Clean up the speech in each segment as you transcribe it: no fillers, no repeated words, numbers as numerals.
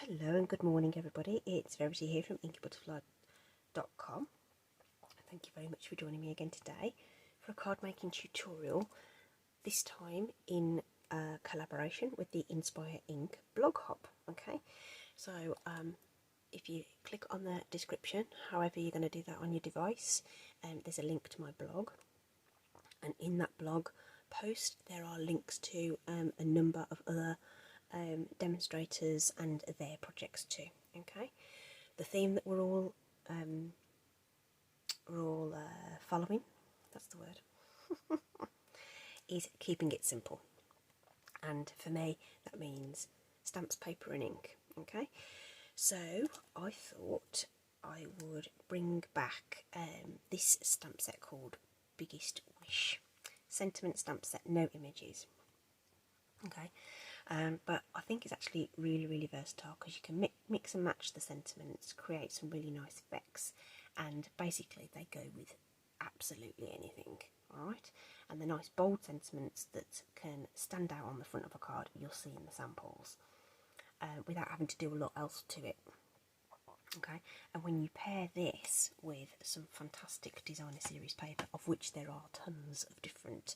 Hello and good morning everybody, it's Verity here from inkybutterfly.com. Thank you very much for joining me again today for a card making tutorial, this time in collaboration with the InspireINK blog hop. Okay, so if you click on the description, however you're going to do that on your device, there's a link to my blog, and in that blog post there are links to a number of other demonstrators and their projects too. Okay, the theme that we're all following, that's the word, is keeping it simple, and for me that means stamps, paper and ink. Okay, so I thought I would bring back this stamp set called Biggest Wish, sentiment stamp set, no images. Okay, but I think it's actually really versatile because you can mix and match the sentiments, create some really nice effects, and basically they go with absolutely anything. Alright, and the nice bold sentiments that can stand out on the front of a card you'll see in the samples without having to do a lot else to it. Okay, and when you pair this with some fantastic designer series paper, of which there are tons of different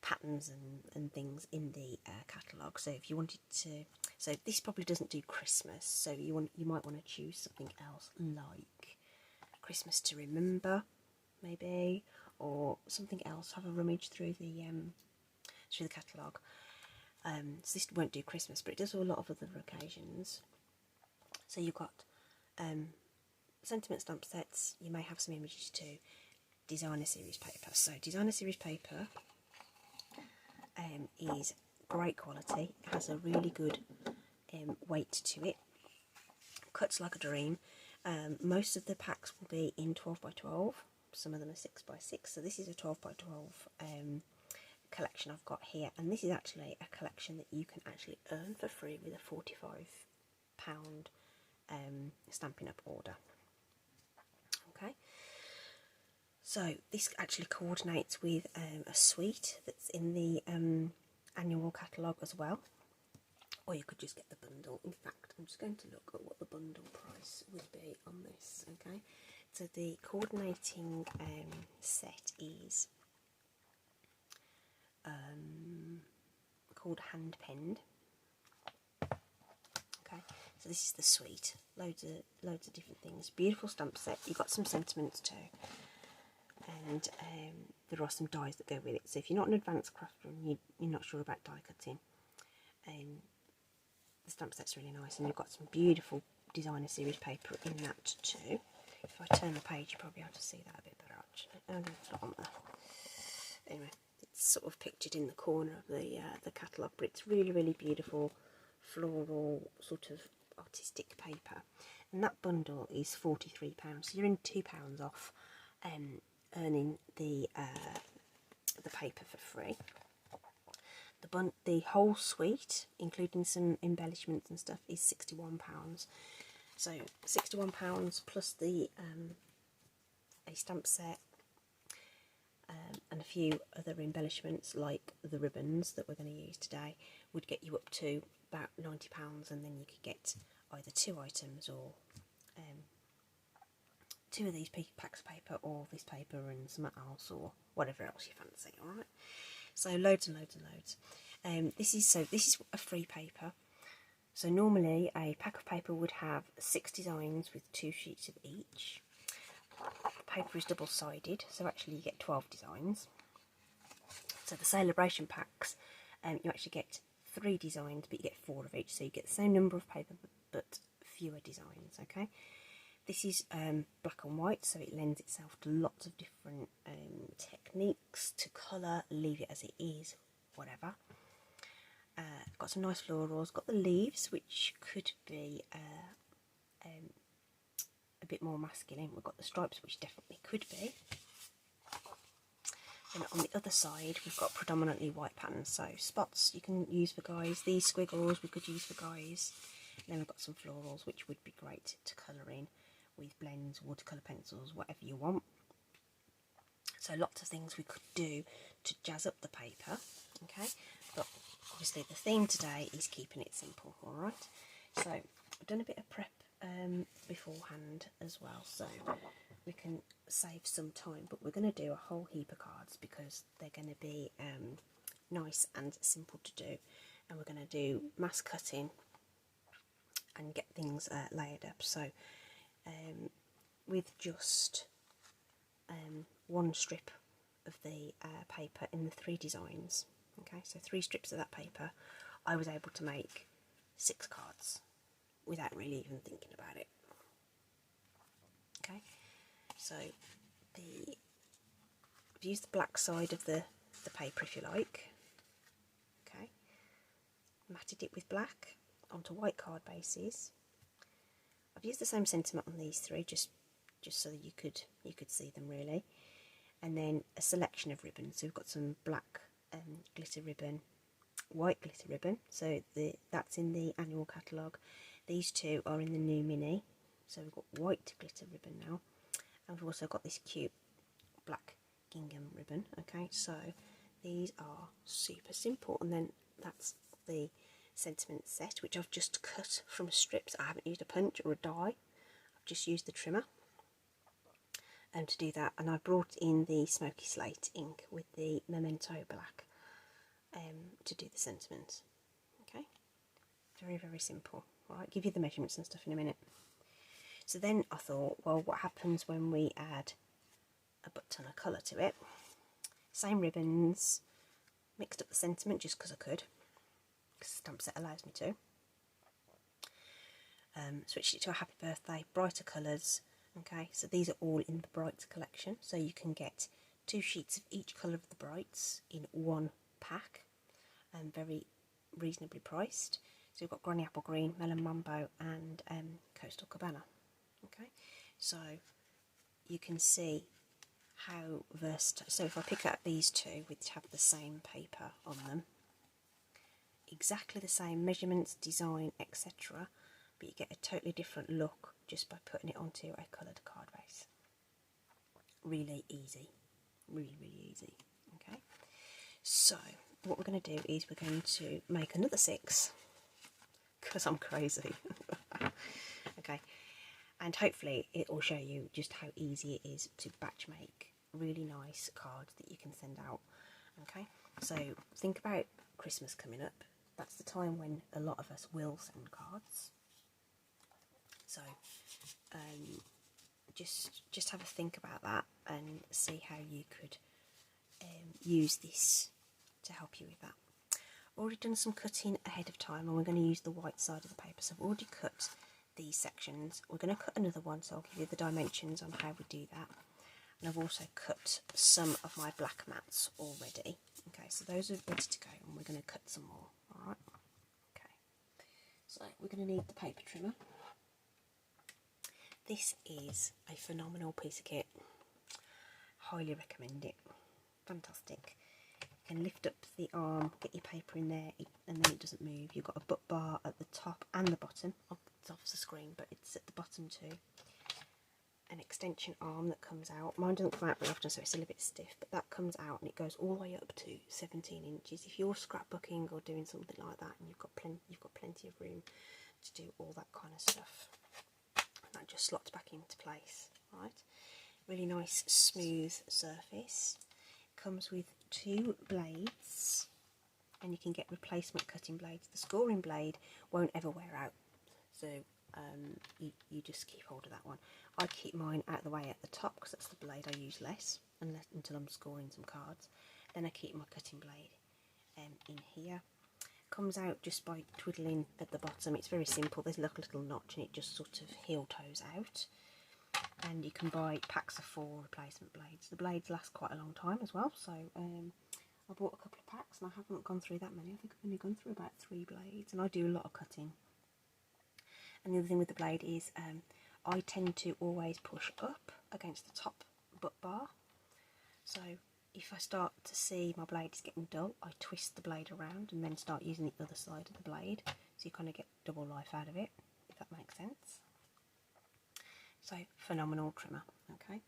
patterns and things in the catalogue, so if you wanted to, so this probably doesn't do Christmas, so you might want to choose something else like Christmas to Remember maybe, or something else. Have a rummage through the catalogue. So this won't do Christmas, but it does a lot of other occasions. So you've got sentiment stamp sets, you may have some images too, designer series paper. So designer series paper is great quality, it has a really good weight to it, cuts like a dream. Most of the packs will be in 12x12, some of them are 6x6, so this is a 12x12 collection I've got here, and this is actually a collection that you can actually earn for free with a £45 Stampin' Up order. Okay, so this actually coordinates with a suite that's in the annual catalogue as well, or you could just get the bundle. In fact, I'm just going to look at what the bundle price would be on this. Okay, so the coordinating set is called Hand Penned. Okay, so this is the suite, loads of different things, beautiful stamp set. You've got some sentiments too, and there are some dies that go with it. So if you're not an advanced crafter and you're not sure about die cutting, the stamp set's really nice, and you've got some beautiful designer series paper in that too. If I turn the page, you probably have to see that a bit better actually. Oh no, it's not on there. Anyway, it's sort of pictured in the corner of the catalogue, but it's really beautiful floral sort of artistic paper, and that bundle is £43, so you're in £2 off earning the paper for free. The whole suite, including some embellishments and stuff, is £61. So £61 plus the a stamp set and a few other embellishments like the ribbons that we're going to use today would get you up to about £90, and then you could get either 2 items or 2 of these packs of paper, or this paper and something else, or whatever else you fancy. Alright, so loads and loads. This is a free paper. So normally a pack of paper would have 6 designs with 2 sheets of each. Paper is double-sided, so actually you get 12 designs. So the sale-a-bration packs, you actually get 3 designs, but you get 4 of each, so you get the same number of paper but fewer designs. Okay, this is black and white, so it lends itself to lots of different techniques to colour, leave it as it is, whatever. Got some nice florals, got the leaves, which could be a bit more masculine. We've got the stripes, which definitely could be. And on the other side we've got predominantly white patterns, so spots you can use for guys, these squiggles we could use for guys, and then we've got some florals which would be great to colour in with blends, watercolour pencils, whatever you want. So lots of things we could do to jazz up the paper. Okay, but obviously the theme today is keeping it simple. Alright, so I've done a bit of prep beforehand as well, so we can save some time, but we're going to do a whole heap of cards because they're going to be nice and simple to do, and we're going to do mass cutting and get things layered up. So with just one strip of the paper in the 3 designs, okay, so 3 strips of that paper, I was able to make 6 cards without really even thinking about it. Okay, so I've used the black side of the paper, if you like. Okay, matted it with black onto white card bases. I've used the same sentiment on these 3, just so that you could see them really. And then a selection of ribbons. So we've got some black glitter ribbon, white glitter ribbon. So that's in the annual catalogue. These 2 are in the new mini. So we've got white glitter ribbon now, and we've also got this cute black gingham ribbon. Okay, so these are super simple. And then that's the sentiment set, which I've just cut from strips. I haven't used a punch or a die. I've just used the trimmer to do that, and I brought in the smoky slate ink with the memento black to do the sentiment. Okay, very, very simple. All right, give you the measurements and stuff in a minute. So then I thought, well, what happens when we add a butt ton of colour to it? Same ribbons, mixed up the sentiment just because I could, because the stamp set allows me to. Switched it to a happy birthday, brighter colours. Okay, so these are all in the Brights collection, so you can get 2 sheets of each colour of the Brights in one pack, and very reasonably priced. So we've got Granny Apple Green, Melon Mambo and Coastal Cabana. Okay, so you can see how versatile. So if I pick out these 2 which have the same paper on them, exactly the same measurements, design, etc., but you get a totally different look just by putting it onto a coloured card base. Really easy, really, really easy. Okay, so what we're going to do is we're going to make another 6, because I'm crazy. Okay, and hopefully it will show you just how easy it is to batch make really nice cards that you can send out. Okay, so think about Christmas coming up. That's the time when a lot of us will send cards. So just have a think about that and see how you could use this to help you with that. Already done some cutting ahead of time, and we're going to use the white side of the paper. So I've already cut these sections. We're going to cut another one, so I'll give you the dimensions on how we do that. And I've also cut some of my black mats already. Okay, so those are ready to go, and we're going to cut some more. Alright, okay, so we're going to need the paper trimmer. This is a phenomenal piece of kit. Highly recommend it. Fantastic. You can lift up the arm, get your paper in there, and then it doesn't move. You've got a butt bar at the top and the bottom. It's off the screen, but it's at the bottom too. An extension arm that comes out. Mine doesn't come out very often, so it's a little bit stiff, but that comes out and it goes all the way up to 17 inches. If you're scrapbooking or doing something like that, and you've got plenty of room to do all that kind of stuff. That just slots back into place, right? Really nice smooth surface. It comes with 2 blades, and you can get replacement cutting blades. The scoring blade won't ever wear out, so you just keep hold of that one. I keep mine out of the way at the top because that's the blade I use less until I'm scoring some cards. Then I keep my cutting blade in here. Comes out just by twiddling at the bottom. It's very simple. There's like a little notch and it just sort of heel toes out. And you can buy packs of 4 replacement blades. The blades last quite a long time as well, so I bought a couple of packs and I haven't gone through that many. I think I've only gone through about 3 blades, and I do a lot of cutting. And the other thing with the blade is I tend to always push up against the top butt bar. So if I start to see my blade is getting dull, I twist the blade around and then start using the other side of the blade, so you kind of get double life out of it, if that makes sense. So, phenomenal trimmer. Okay,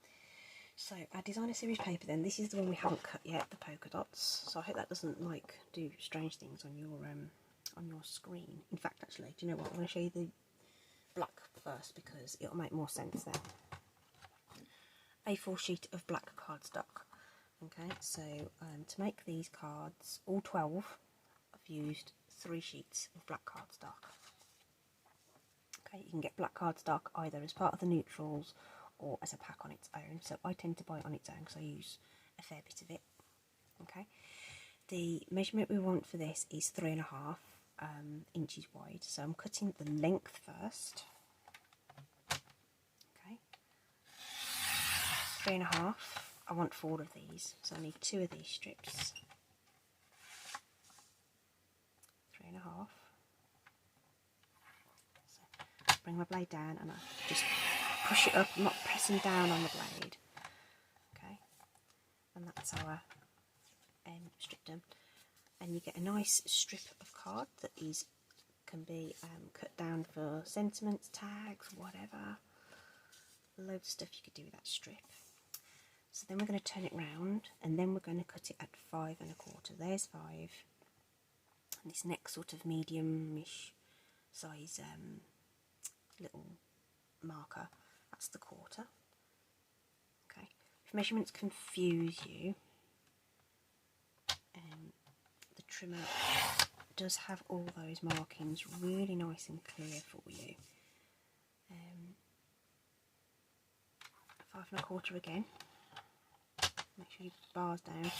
so our designer series paper then, this is the one we haven't cut yet, the polka dots. So I hope that doesn't like do strange things on your screen. In fact, actually, do you know what, I'm going to show you black first because it'll make more sense then. A4 sheet of black cardstock. Okay, so to make these cards, all 12, I've used 3 sheets of black cardstock. Okay, you can get black cardstock either as part of the neutrals or as a pack on its own. So I tend to buy it on its own because I use a fair bit of it. Okay, the measurement we want for this is 3.5 inches wide. So I'm cutting the length first. Okay, 3.5. I want 4 of these, so I need 2 of these strips. 3.5. So bring my blade down and I just push it up. I'm not pressing down on the blade. Okay, and that's our strip done. And you get a nice strip of card that can be cut down for sentiments, tags, whatever. Loads of stuff you could do with that strip. So then we're going to turn it round and then we're going to cut it at 5 1/4. There's 5. And this next sort of medium-ish size little marker, that's the 1/4. Okay. If measurements confuse you, the trimmer does have all those markings really nice and clear for you. 5 1/4 again. Make sure you bars down,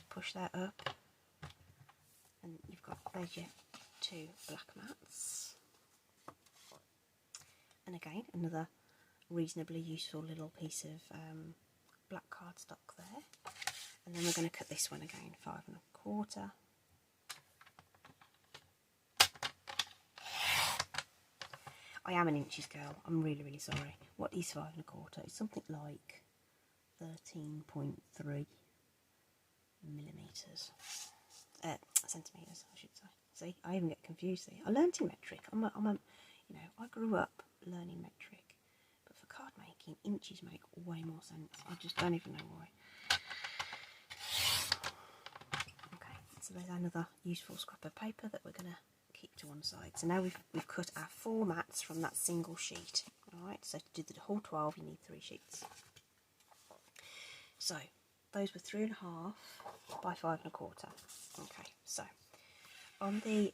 push that up, and there's your 2 black mats. And again, another reasonably useful little piece of black cardstock there. And then we're going to cut this one again, 5 1/4. I am an inches girl, I'm really, really sorry. What is 5 1/4? It's something like 13.3 millimetres. Centimetres, I should say. See, I even get confused there. I learnt in metric. I grew up learning metric, but for card making, inches make way more sense. I just don't even know why. Okay, so there's another useful scrap of paper that we're going to keep to one side. So now we've cut our 4 mats from that single sheet. Alright, so to do the whole 12 you need 3 sheets. So those were 3.5 by 5 1/4. Okay, so on the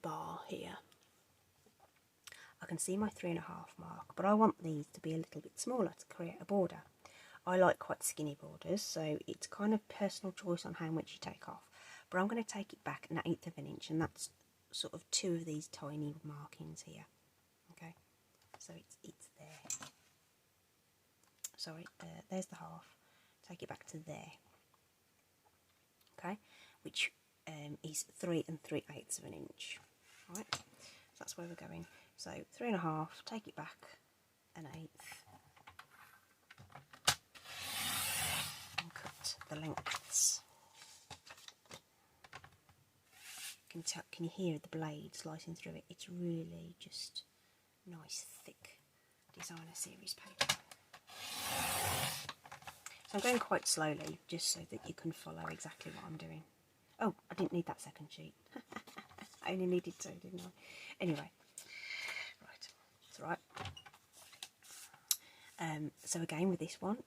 bar here I can see my 3.5 mark, but I want these to be a little bit smaller to create a border. I like quite skinny borders, so it's kind of personal choice on how much you take off. But I'm going to take it back 1/8 of an inch, and that's sort of 2 of these tiny markings here. Okay, so it's there. Sorry, there's the half. Take it back to there. Okay, which is 3 3/8 of an inch. All right, so that's where we're going. So 3.5. Take it back 1/8. And cut the lengths. Can you hear the blade slicing through it? It's really just nice, thick designer series paper. So I'm going quite slowly, just so that you can follow exactly what I'm doing. Oh, I didn't need that second sheet. I only needed 2, didn't I? Anyway, right, it's alright. So again with this one,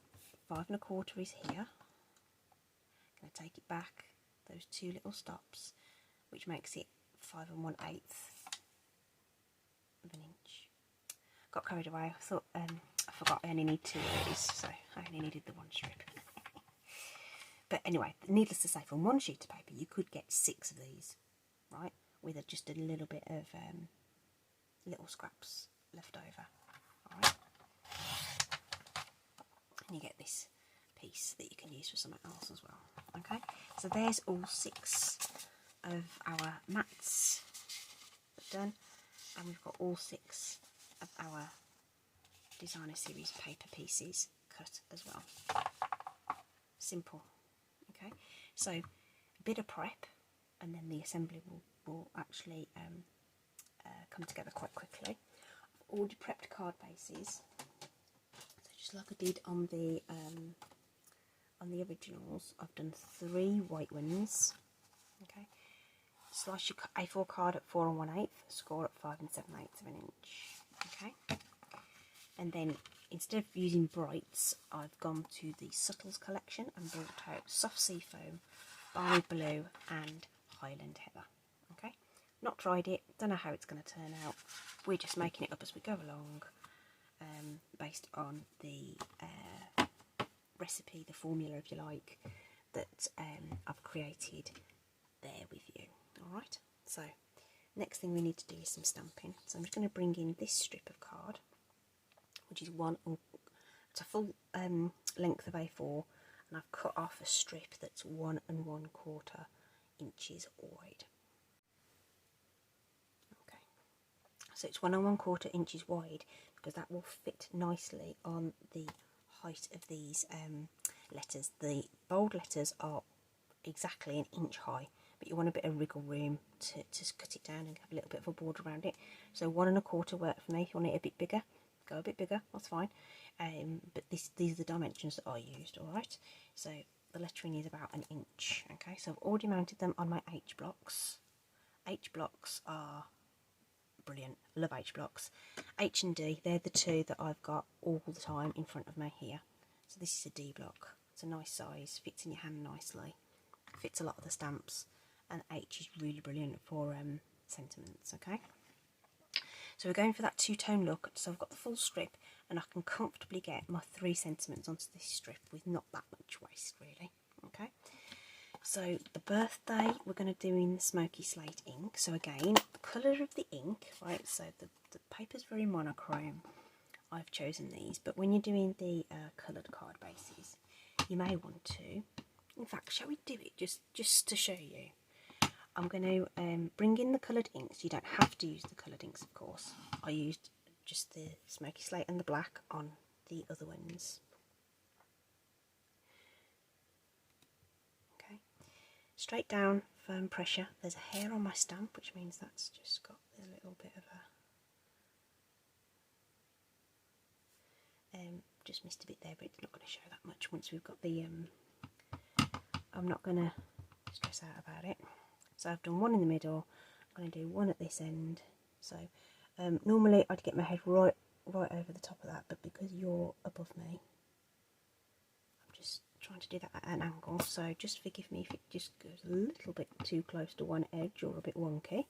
5 1/4 is here. I'm going to take it back, those 2 little stops, which makes it 5 1/8 of an inch. Got carried away. I thought I forgot I only need 2 of these, so I only needed the 1 strip. But anyway, needless to say, from 1 sheet of paper you could get 6 of these, right, with just a little bit of little scraps left over. All right, and you get this piece that you can use for something else as well. Okay, so there's all 6 of our mats done, and we've got all 6 of our designer series paper pieces cut as well. Simple. Okay, so a bit of prep and then the assembly will actually come together quite quickly. I've already prepped card bases, so just like I did on the originals, I've done 3 white ones. Okay, slice your A4 card at 4 1/8, score at 5 7/8 of an inch. Okay, and then instead of using brights, I've gone to the Subtles collection and brought out Soft Sea Foam, Barley Blue and Highland Heather. Okay, not tried it, don't know how it's going to turn out. We're just making it up as we go along, based on the recipe, the formula if you like, that I've created there with you. Alright, so next thing we need to do is some stamping. So I'm just going to bring in this strip of card, which is it's a full length of A4, and I've cut off a strip that's 1 1/4 inches wide. Okay, so it's 1 1/4 inches wide because that will fit nicely on the height of these letters. The bold letters are exactly 1 inch high, but you want a bit of wriggle room to cut it down and have a little bit of a border around it. So 1 1/4 worked for me. If you want it a bit bigger, go a bit bigger, that's fine. But these are the dimensions that I used. Alright, so the lettering is about 1 inch. Okay, so I've already mounted them on my H blocks. H blocks are brilliant, love H blocks. H and D, they're the two that I've got all the time in front of me here. So this is a D block. It's a nice size, fits in your hand nicely, fits a lot of the stamps, and H is really brilliant for sentiments. Okay, so we're going for that two-tone look. So I've got the full strip, and I can comfortably get my 3 sentiments onto this strip with not that much waste, really. Okay, so the birthday we're going to do in smoky slate ink. So again, the colour of the ink, right, so the paper's very monochrome. I've chosen these, but when you're doing the coloured card bases, you may want to, in fact, shall we do it just to show you? I'm going to bring in the coloured inks. You don't have to use the coloured inks, of course. I used just the smoky slate and the black on the other ones. Okay, straight down, firm pressure. There's a hair on my stamp, which means that's just got a little bit of a just missed a bit there, but it's not going to show that much once we've got the I'm not going to stress out about it. So I've done 1 in the middle, I'm going to do 1 at this end. So normally I'd get my head right over the top of that, but because you're above me, I'm just trying to do that at an angle, so just forgive me if it just goes a little bit too close to one edge or a bit wonky.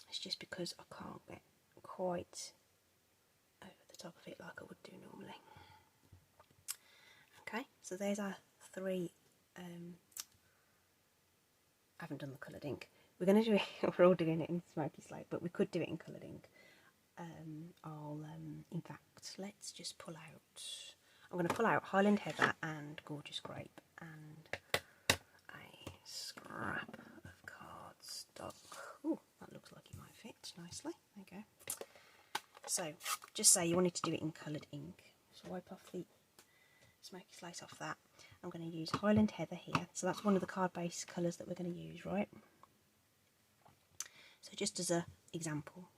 It's just because I can't get quite over the top of it like I would do normally. Okay, so there's our 3. I haven't done the coloured ink. We're going to do it, we're all doing it in smoky slate, but we could do it in coloured ink. In fact, let's just pull out, I'm going to pull out Highland Heather and Gorgeous Grape and a scrap of cardstock. Ooh, that looks like it might fit nicely. There you go. So, just say you wanted to do it in coloured ink. So wipe off the smoky slate off that. I'm going to use Highland Heather here. So that's one of the card base colours that we're going to use, right? So just as an example.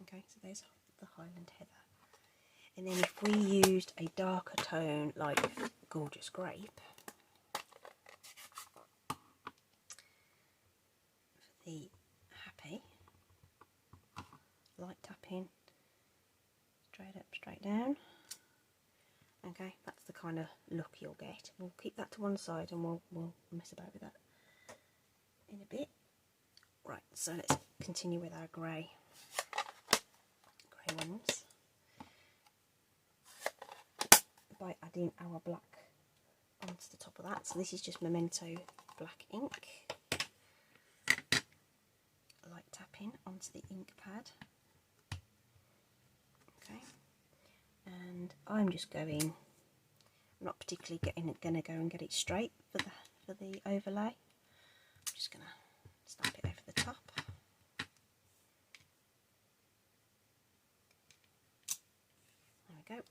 Okay, so there's the Highland Heather. And then if we used a darker tone like Gorgeous Grape, for the happy, light tapping, straight up, straight down. Okay, that's the kind of look you'll get. We'll keep that to one side and we'll mess about with that in a bit. Right, so let's continue with our grey ones by adding our black onto the top of that. So this is just Memento black ink. Light tapping onto the ink pad. Okay, and I'm just going, I'm not particularly going to go and get it straight for the overlay. I'm just going to stamp it over the top. There we go,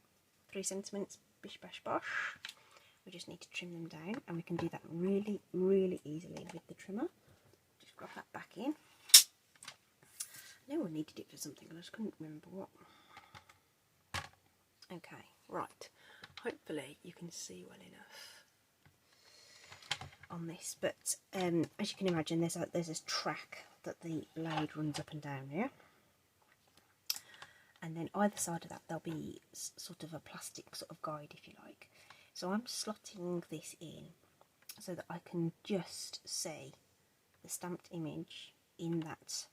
3 sentiments, bish bash bosh. We just need to trim them down, and we can do that really, really easily with the trimmer. Just grab that back in. I know I needed it for something, I just couldn't remember what. Okay, right. Hopefully you can see well enough on this, but as you can imagine, there's a track that the blade runs up and down here. and then either side of that there'll be sort of a plastic sort of guide, if you like. So I'm slotting this in so that I can just see the stamped image in that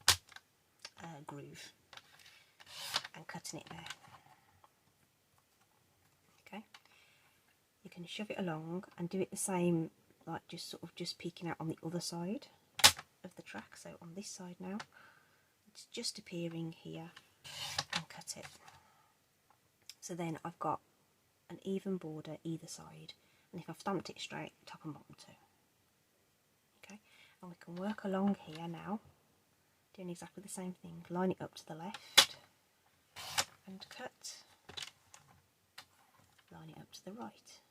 groove, and cutting it there. Okay, you can shove it along and do it the same, like just peeking out on the other side of the track. So on this side now, it's just appearing here, and cut it. So then I've got an even border either side, and if I've stamped it straight, top and bottom too. Okay, and we can work along here now, doing exactly the same thing. Line it up to the left and cut, line it up to the right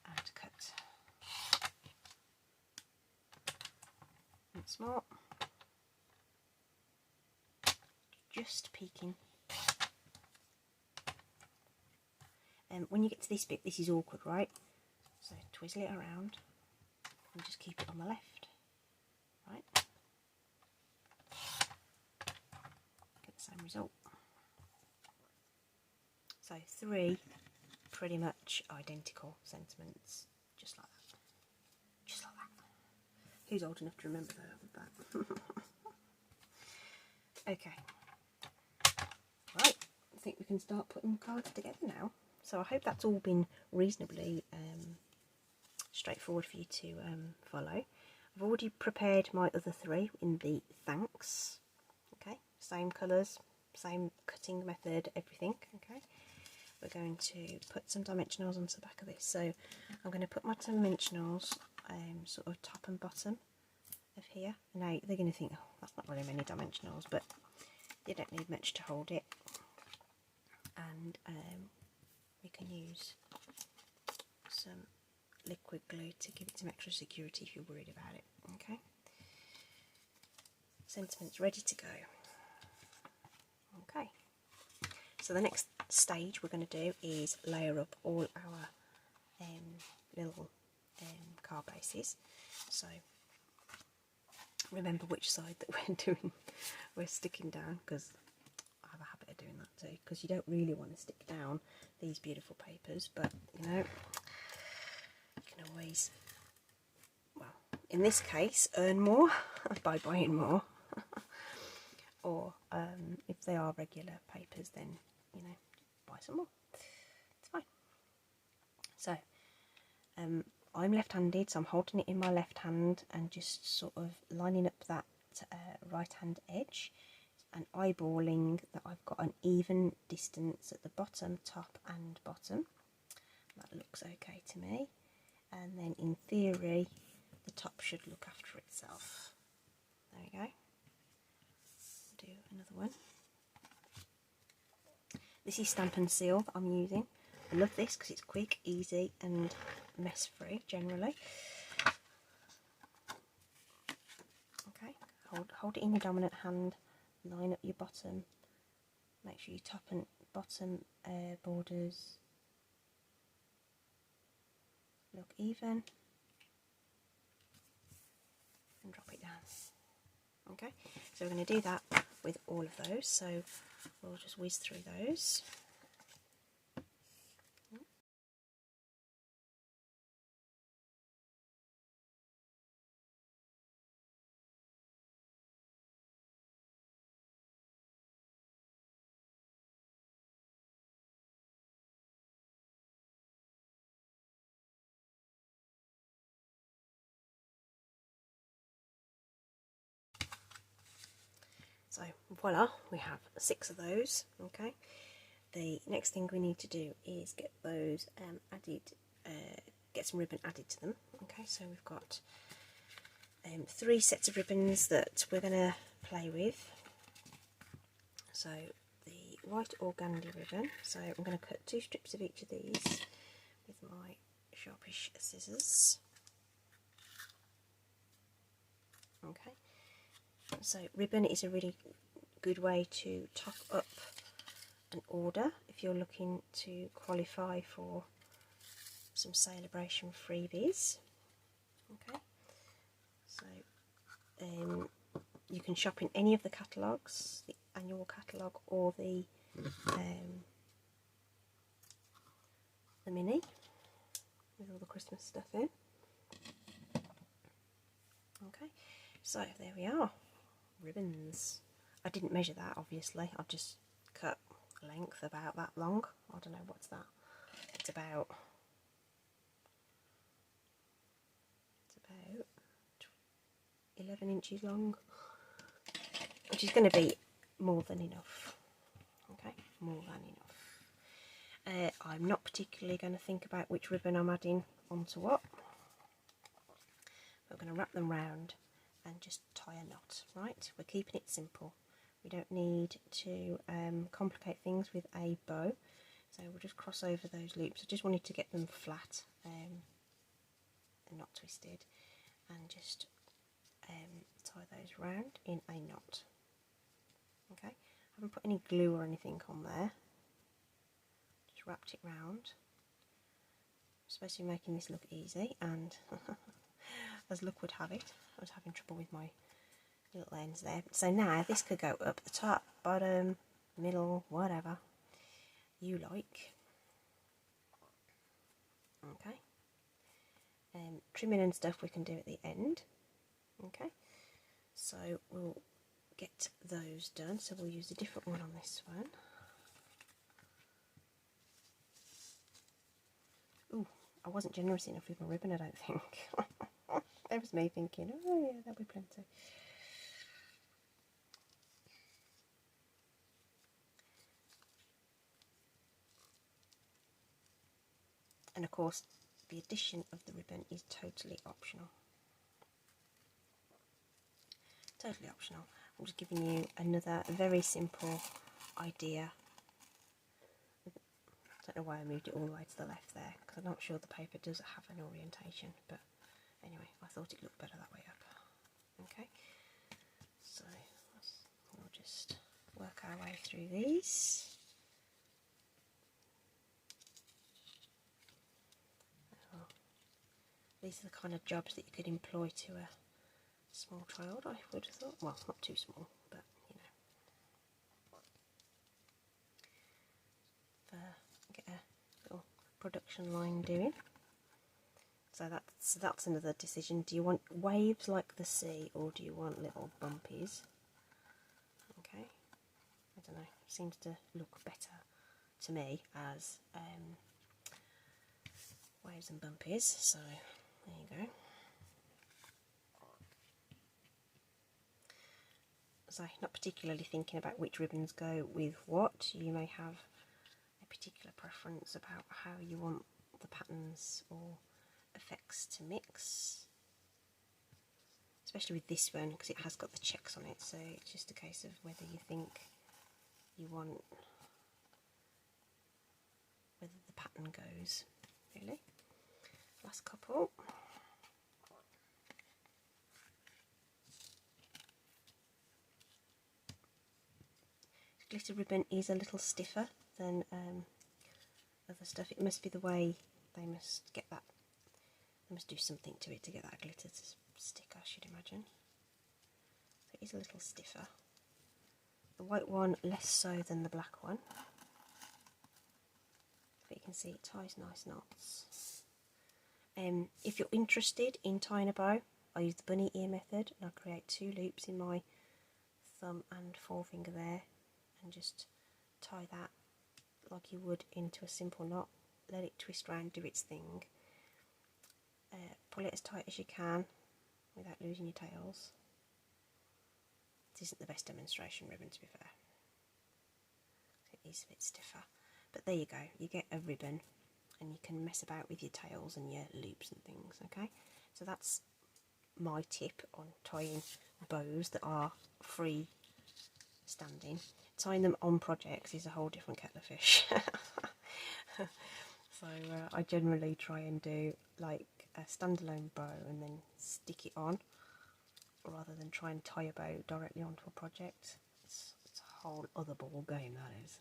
and cut. Once more, just peeking. When you get to this bit, this is awkward, right? So twizzle it around and just keep it on the left, right? Get the same result. So 3 pretty much identical sentiments, just like that. Just like that. Who's old enough to remember that? Okay. Right, I think we can start putting cards together now. So I hope that's all been reasonably straightforward for you to follow. I've already prepared my other 3 in the thanks. Okay, same colours, same cutting method, everything. Okay, we're going to put some dimensionals onto the back of this. So I'm going to put my dimensionals sort of top and bottom of here. Now they're going to think, oh, that's not really many dimensionals, but you don't need much to hold it. And we can use some liquid glue to give it some extra security if you're worried about it. Okay, sentiment's ready to go. Okay, so the next stage we're going to do is layer up all our little card bases. So remember which side that we're sticking down, because I have a habit of doing that too, because you don't really want to stick down these beautiful papers, but you know, you can always, well, in this case, earn more by buying more. Or if they are regular papers, then you know, buy some more. It's fine. So I'm left-handed, so I'm holding it in my left hand and just sort of lining up that right hand edge and eyeballing that I've got an even distance at the bottom, top and bottom. That looks okay to me. And then in theory, the top should look after itself. There we go. Do another one. This is Stampin' Seal that I'm using. I love this because it's quick, easy and mess free generally. Okay, hold it in your dominant hand, line up your bottom, make sure your top and bottom borders look even, and drop it down. Okay, so we're going to do that with all of those, so we'll just whiz through those. So voila, we have 6 of those. Okay, the next thing we need to do is get those added, get some ribbon added to them. Okay, so we've got 3 sets of ribbons that we're going to play with. So the white organdy ribbon, so I'm going to cut 2 strips of each of these with my sharpish scissors. Okay, so ribbon is a really good way to top up an order if you're looking to qualify for some sale-a-bration freebies. Okay, so you can shop in any of the catalogues, the annual catalogue or the mini with all the Christmas stuff in. Okay, so there we are, ribbons. I didn't measure that, obviously. I just cut a length about that long. I don't know, what's that? It's about 11 inches long, which is going to be more than enough. Okay, more than enough. I'm not particularly going to think about which ribbon I'm adding onto what. We're going to wrap them round and just tie a knot, right? We're keeping it simple. We don't need to complicate things with a bow, so we'll just cross over those loops. I just wanted to get them flat and not twisted, and just tie those round in a knot. Okay, I haven't put any glue or anything on there, just wrapped it round. I'm supposed to be making this look easy, and as luck would have it, I was having trouble with my little ends there. So now this could go up the top, bottom, middle, whatever you like. Okay, trimming and stuff we can do at the end. Okay, so we'll get those done. So we'll use a different one on this one. Ooh, I wasn't generous enough with my ribbon, I don't think. That was me thinking, oh yeah, that'll be plenty. And of course, the addition of the ribbon is totally optional. Totally optional. I'm just giving you another very simple idea. I don't know why I moved it all the way to the left there, because I'm not sure the paper does have an orientation, but anyway, I thought it looked better that way up. Okay, so we'll just work our way through these. These are the kind of jobs that you could employ to a small child, I would have thought. Well, not too small, but you know, get a little production line doing. So that's another decision. Do you want waves like the sea, or do you want little bumpies? Okay, I don't know. Seems to look better to me as waves and bumpies. So there you go. So not particularly thinking about which ribbons go with what. You may have a particular preference about how you want the patterns or effects to mix, especially with this one because it has got the checks on it, so it's just a case of whether you think you want, whether the pattern goes, really. Last couple. Glitter ribbon is a little stiffer than other stuff. It must be the way they must get that. They must do something to it to get that glitter to stick, I should imagine. So it is a little stiffer. The white one less so than the black one. But you can see it ties nice knots. If you're interested in tying a bow, I use the bunny ear method, and I create 2 loops in my thumb and forefinger there, and just tie that like you would into a simple knot. Let it twist round, do its thing. Pull it as tight as you can without losing your tails. This isn't the best demonstration ribbon, to be fair. It is a bit stiffer, but there you go. You get a ribbon, and you can mess about with your tails and your loops and things. Okay, so that's my tip on tying bows that are free standing. Tying them on projects is a whole different kettle of fish. So I generally try and do like a standalone bow and then stick it on, rather than try and tie a bow directly onto a project. It's a whole other ball game, that is.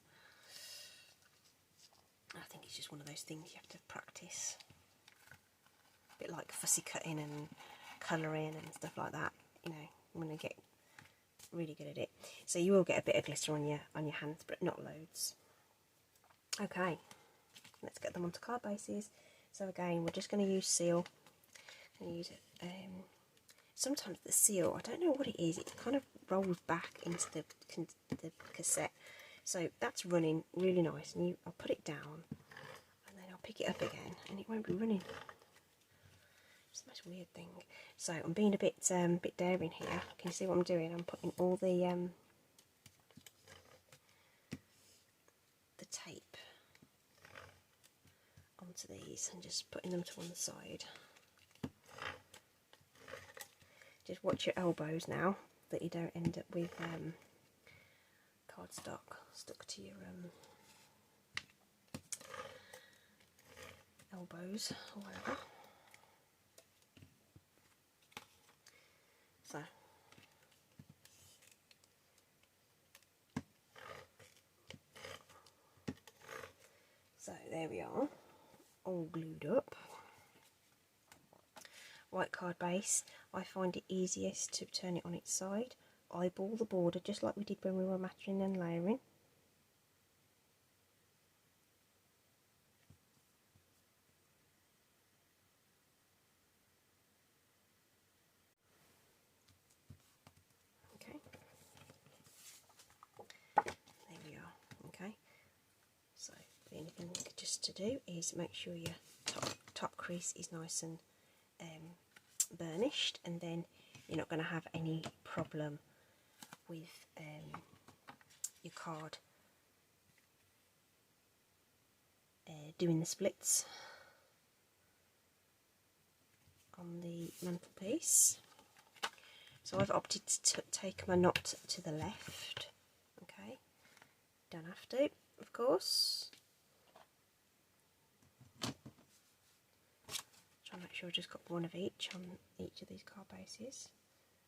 I think it's just one of those things you have to practice. A bit like fussy cutting and colouring and stuff like that. You know, I'm going to get really good at it. So So you will get a bit of glitter on your hands, but not loads. Okay, let's get them onto card bases. So again, we're just going to use seal. I'm going to use it. Sometimes the seal, I don't know what it is, it kind of rolls back into the cassette. So that's running really nice, and I'll put it down, and then I'll pick it up again, and it won't be running. It's the most weird thing. So I'm being a bit daring here. Can you see what I'm doing? I'm putting all the tape onto these and just putting them to one side. Just watch your elbows now, that you don't end up with cardstock stuck to your elbows or whatever. So there we are, all glued up. White card base, I find it easiest to turn it on its side, eyeball the border just like we did when we were matching and layering. Okay, there we are. Okay, so the only thing just to do is make sure your top crease is nice and burnished, and then you're not going to have any problem with your card doing the splits on the mantelpiece. So I've opted to take my knot to the left. Okay, don't have to, of course. Try and make sure I've just got one of each on each of these card bases,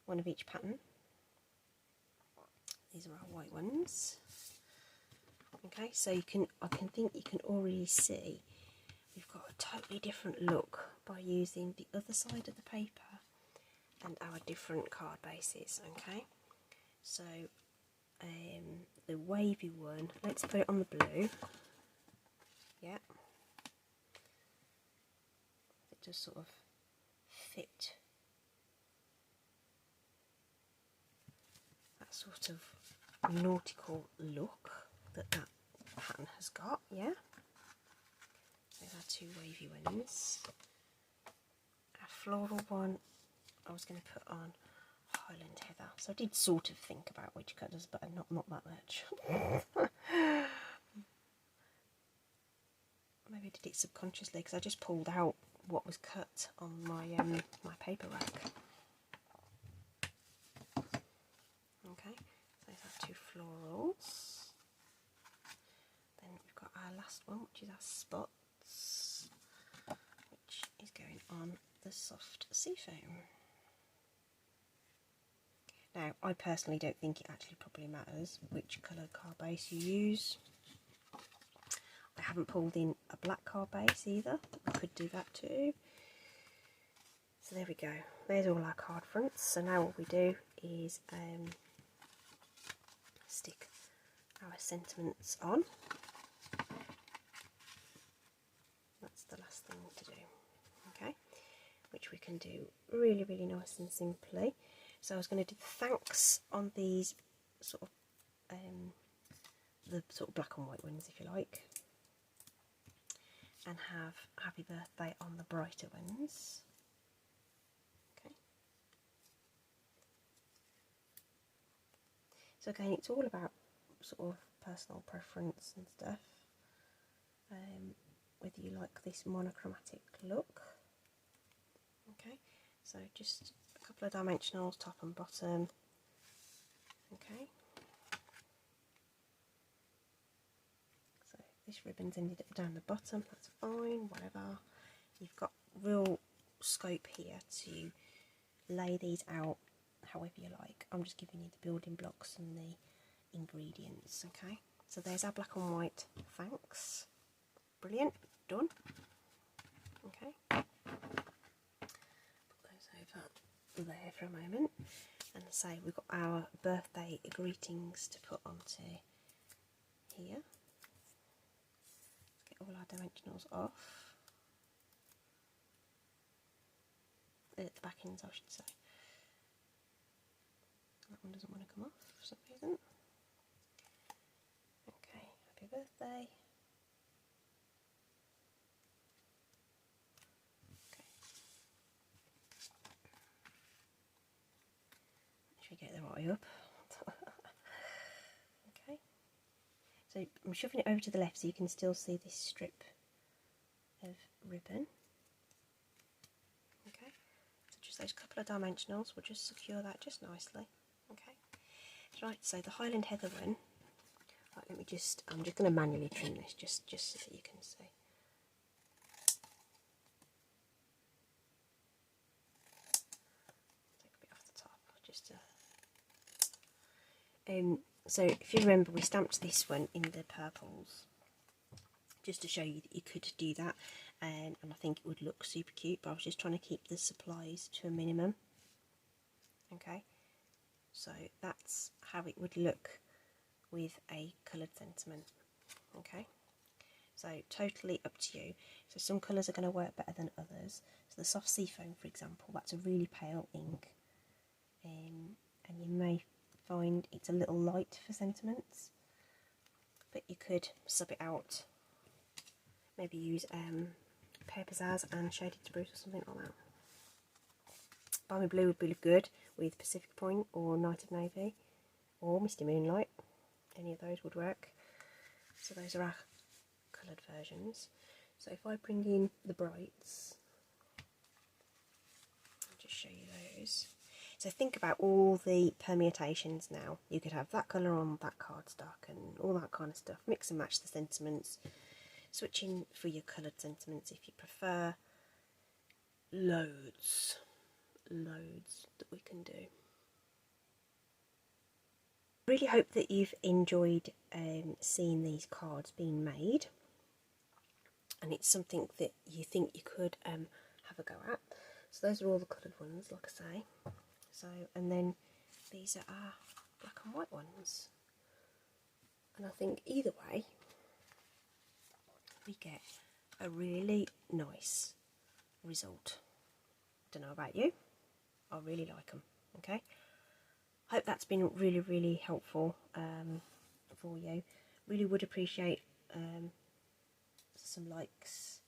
one of each pattern. These are our white ones. Okay, so I think you can already see we've got a totally different look by using the other side of the paper and our different card bases. Okay, so the wavy one, let's put it on the blue. Yeah, it just sort of fit that sort of nautical look that pattern has got. Yeah, there's our two wavy ones. Our floral one I was going to put on Highland Heather, so I did sort of think about which colours, but not that much. Maybe I did it subconsciously because I just pulled out what was cut on my my paper rack. Okay, so those are two florals. Then we've got our last one, which is our spots, which is going on the soft sea foam. Now, I personally don't think it actually probably matters which colour card base you use. I haven't pulled in a black card base either. I could do that too. So there we go. There's all our card fronts. So now what we do is stick our sentiments on. That's the last thing to do. Okay, which we can do really, really nice and simply. So I was going to do the thanks on these sort of the sort of black and white ones, if you like, and have happy birthday on the brighter ones. Okay. So again, it's all about sort of personal preference and stuff. Whether you like this monochromatic look. Okay, so just a couple of dimensionals, top and bottom. Okay. So this ribbon's ended up down the bottom, that's fine, whatever. You've got real scope here to lay these out however you like. I'm just giving you the building blocks and the ingredients. Okay, so there's our black and white thanks. Brilliant, done. Okay, put those over there for a moment, and the say we've got our birthday greetings to put onto here. Let's get all our dimensionals off. At the back ends, I should say. That one doesn't want to come off for some reason. Okay, happy birthday. Okay. Make sure you get the right way up. Okay. So I'm shoving it over to the left so you can still see this strip of ribbon. Okay. So just those couple of dimensionals will just secure that just nicely. Okay. Right, so the Highland Heather one. Right, I'm just going to manually trim this just so that you can see. Take a bit off the top, just to. So if you remember, we stamped this one in the purples, just to show you that you could do that, and I think it would look super cute. But I was just trying to keep the supplies to a minimum. Okay. So that's how it would look with a coloured sentiment. Okay, so totally up to you. So some colours are going to work better than others. So the soft seafoam, for example, that's a really pale ink, and you may find it's a little light for sentiments, but you could sub it out. Maybe use Pear Pizzazz and Shaded Spruce or something like that. Balmy Blue would be good with Pacific Point or Night of Navy or Misty Moonlight. Any of those would work. So those are our coloured versions. So if I bring in the brights, I'll just show you those. So think about all the permutations now. You could have that colour on that cardstock and all that kind of stuff. Mix and match the sentiments. Switching for your coloured sentiments if you prefer. Loads that we can do. I really hope that you've enjoyed seeing these cards being made, and it's something that you think you could have a go at. So those are all the coloured ones, like I say. So, and then these are our black and white ones, and I think either way we get a really nice result. Don't know about you, I really like them. Okay, hope that's been really helpful for you. Really would appreciate some likes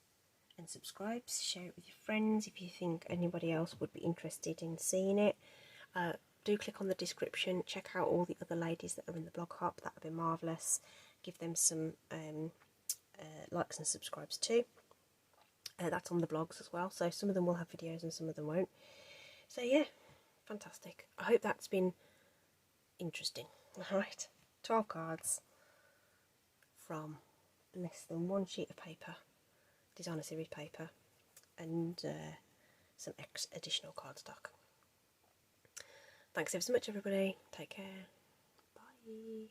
and subscribes. Share it with your friends if you think anybody else would be interested in seeing it. Do click on the description, check out all the other ladies that are in the blog hop. That would be marvellous. Give them some likes and subscribes too. That's on the blogs as well, so some of them will have videos and some of them won't. So yeah, fantastic. I hope that's been interesting. Alright, 12 cards from less than one sheet of paper, designer series paper, and some additional cardstock. Thanks ever so much everybody, take care, bye.